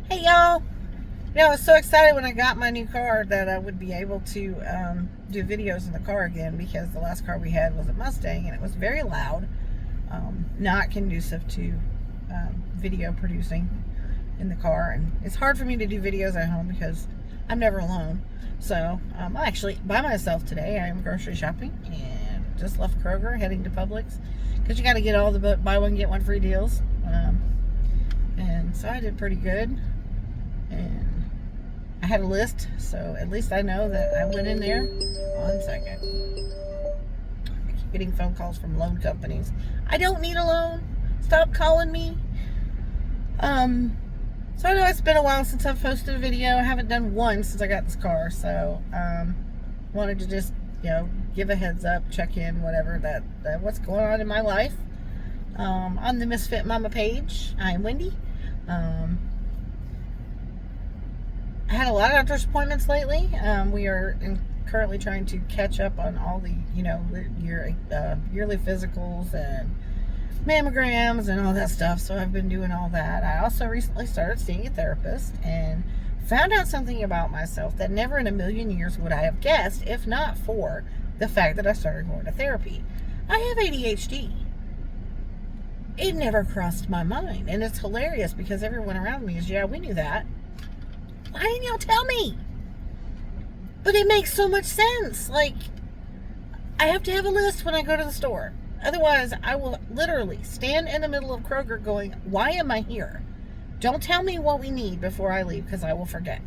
Hey y'all! I was so excited when I got my new car that I would be able to do videos in the car again, because the last car we had was a Mustang and it was very loud, not conducive to video producing in the car. And it's hard for me to do videos at home because I'm never alone. So I'm actually by myself today. I am grocery shopping and just left Kroger, heading to Publix, because you got to get all the buy one get one free deals. And so I did pretty good. And I had a list, so at least I know that I went in there. 1 second. I keep getting phone calls from loan companies. I don't need a loan. Stop calling me. So I know it's been a while since I've posted a video. I haven't done one since I got this car, so wanted to just give a heads up, check in, whatever that what's going on in my life. On the Misfit Mama page, I'm Wendy. I had a lot of doctor's appointments lately. We are currently trying to catch up on all the, yearly physicals and mammograms and all that stuff. So I've been doing all that. I also recently started seeing a therapist and found out something about myself that never in a million years would I have guessed, if not for the fact that I started going to therapy. I have ADHD. It never crossed my mind. And it's hilarious because everyone around me is, yeah, we knew that. Why didn't y'all tell me? But it makes so much sense. Like, I have to have a list when I go to the store. Otherwise, I will literally stand in the middle of Kroger going, why am I here? Don't tell me what we need before I leave, because I will forget.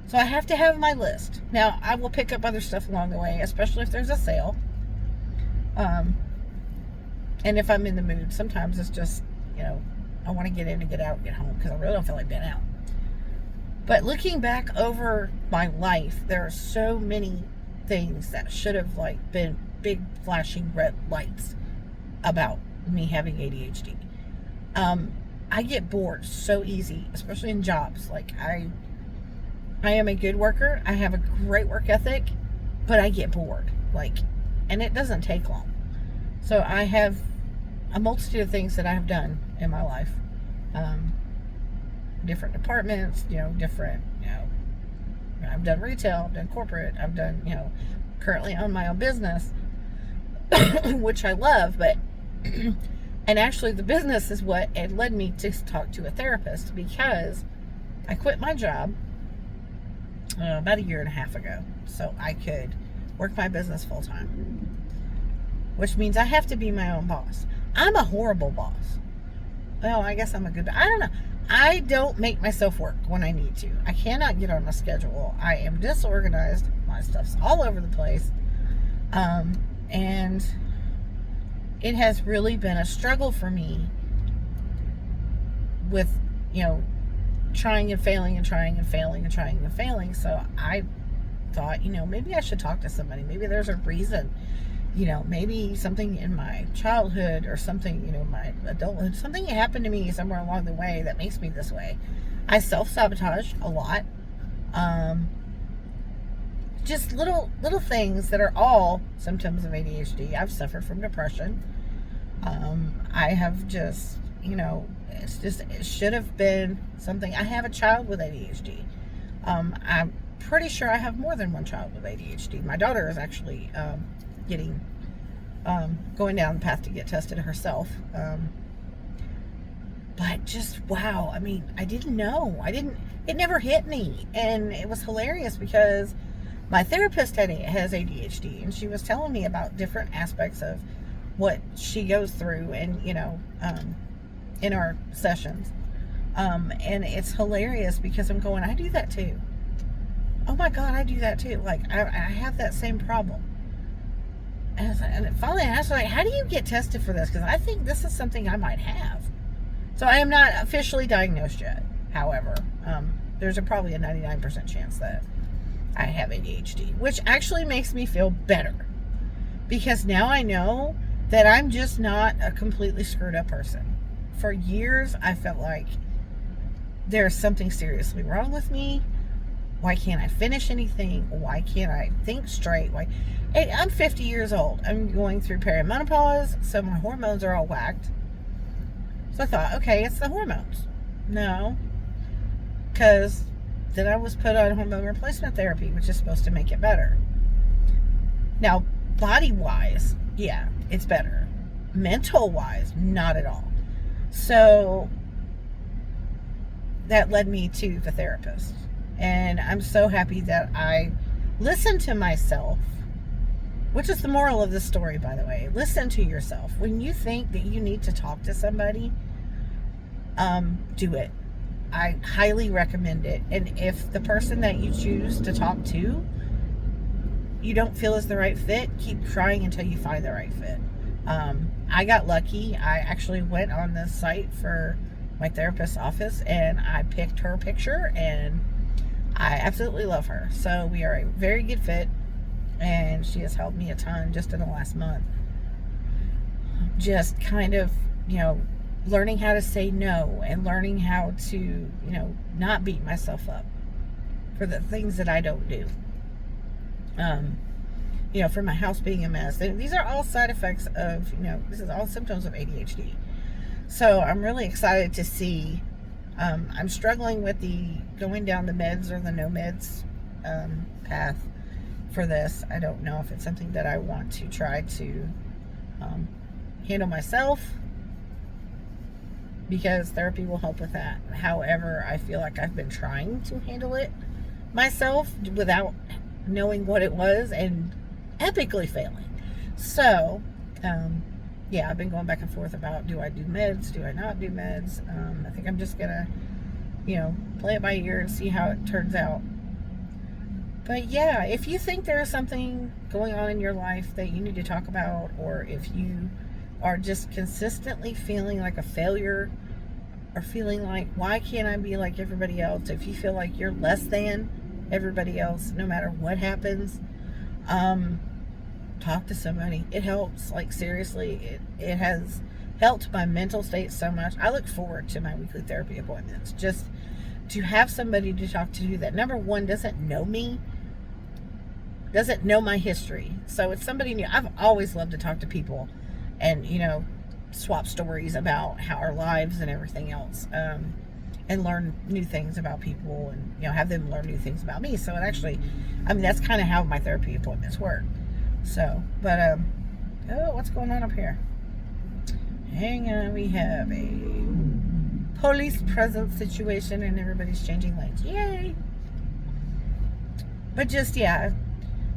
So I have to have my list. Now, I will pick up other stuff along the way, especially if there's a sale. And if I'm in the mood, sometimes it's just, I want to get in and get out and get home because I really don't feel like being out. But looking back over my life, there are so many things that should have been big flashing red lights about me having ADHD. I get bored so easy, especially in jobs. Like I am a good worker. I have a great work ethic, but I get bored. And it doesn't take long. So I have a multitude of things that I have done in my life. Different departments, different, I've done retail, I've done corporate, I've done, currently own my own business, which I love, but, and actually the business is what it led me to talk to a therapist, because I quit my job about 1.5 years ago, so I could work my business full time, which means I have to be my own boss. I'm a horrible boss. Well, I guess I'm a good, I don't know. I don't make myself work when I need to. I cannot get on a schedule. I am disorganized. My stuff's all over the place. And it has really been a struggle for me with, trying and failing and trying and failing and trying and failing. So I thought, maybe I should talk to somebody. Maybe there's a reason. Maybe something in my childhood or something, my adulthood, something happened to me somewhere along the way that makes me this way. I self-sabotage a lot. Just little things that are all symptoms of ADHD. I've suffered from depression. I have just, it should have been something. I have a child with ADHD. I'm pretty sure I have more than one child with ADHD. My daughter is actually, going down the path to get tested herself. But just, wow. I mean, I didn't know. It never hit me. And it was hilarious because my therapist has ADHD, and she was telling me about different aspects of what she goes through and, in our sessions. And it's hilarious because I'm going, I do that too. Oh my God, I do that too. I have that same problem. And finally I asked her, how do you get tested for this? Because I think this is something I might have. So I am not officially diagnosed yet. However, there's probably a 99% chance that I have ADHD, which actually makes me feel better. Because now I know that I'm just not a completely screwed up person. For years, I felt like there's something seriously wrong with me. Why can't I finish anything? Why can't I think straight? Hey, I'm 50 years old. I'm going through perimenopause, so my hormones are all whacked. So I thought, okay, it's the hormones. No, because then I was put on hormone replacement therapy, which is supposed to make it better. Now, body-wise, yeah, it's better. Mental-wise, not at all. So that led me to the therapist. And I'm so happy that I listened to myself, which is the moral of this story, by the way. Listen to yourself. When you think that you need to talk to somebody, do it. I highly recommend it. And if the person that you choose to talk to, you don't feel is the right fit, keep trying until you find the right fit. I got lucky. I actually went on the site for my therapist's office and I picked her picture, and I absolutely love her. So we are a very good fit, and she has helped me a ton just in the last month. Just kind of, learning how to say no and learning how to, not beat myself up for the things that I don't do. For my house being a mess. These are all side effects of, this is all symptoms of ADHD. So I'm really excited to see. I'm struggling with the going down the meds or the no meds path for this. I don't know if it's something that I want to try to handle myself, because therapy will help with that. However, I feel like I've been trying to handle it myself without knowing what it was and epically failing. So, I've been going back and forth about, do I do meds? Do I not do meds? I think I'm just gonna, play it by ear and see how it turns out. But yeah, if you think there is something going on in your life that you need to talk about, or if you are just consistently feeling like a failure, or feeling like, why can't I be like everybody else? If you feel like you're less than everybody else, no matter what happens, talk to somebody. It helps. Like, seriously, it has helped my mental state so much. I look forward to my weekly therapy appointments, just to have somebody to talk to that, number one, doesn't know me, doesn't know my history. So it's somebody new. I've always loved to talk to people and, swap stories about how our lives and everything else, and learn new things about people, and, have them learn new things about me. So it actually, that's kind of how my therapy appointments work. So, but, what's going on up here? Hang on, we have a police presence situation and everybody's changing lanes. Yay! But just,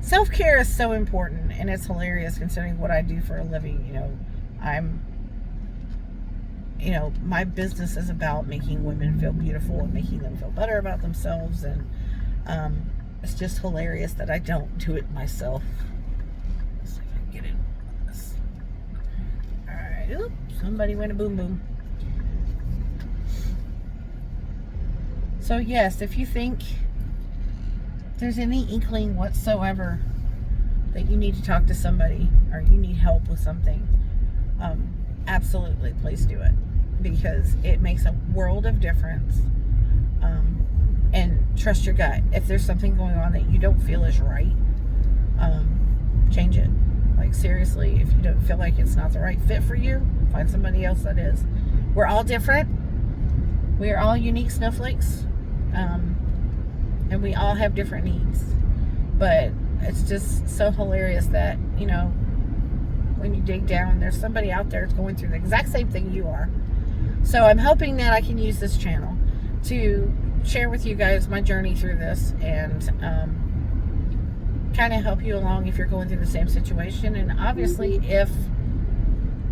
self-care is so important, and it's hilarious considering what I do for a living. My business is about making women feel beautiful and making them feel better about themselves, and it's just hilarious that I don't do it myself. Let's see if I can get in this. Alright, oops, somebody went a boom boom. So yes, if you think there's any inkling whatsoever that you need to talk to somebody, or you need help with something, absolutely, please do it, because it makes a world of difference. And trust your gut. If there's something going on that you don't feel is right, change it. Like, seriously, if you don't feel like it's not the right fit for you, find somebody else that is. We're all different. We are all unique snowflakes, and we all have different needs. But it's just so hilarious that, when you dig down, there's somebody out there that's going through the exact same thing you are. So I'm hoping that I can use this channel to share with you guys my journey through this, and kind of help you along if you're going through the same situation. And obviously, if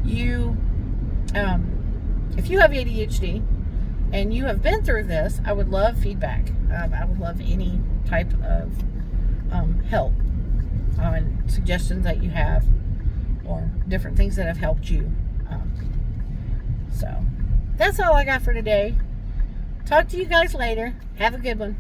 you have ADHD and you have been through this, I would love feedback. I would love any type of help on suggestions that you have, or different things that have helped you. So that's all I got for today. Talk to you guys later. Have a good one.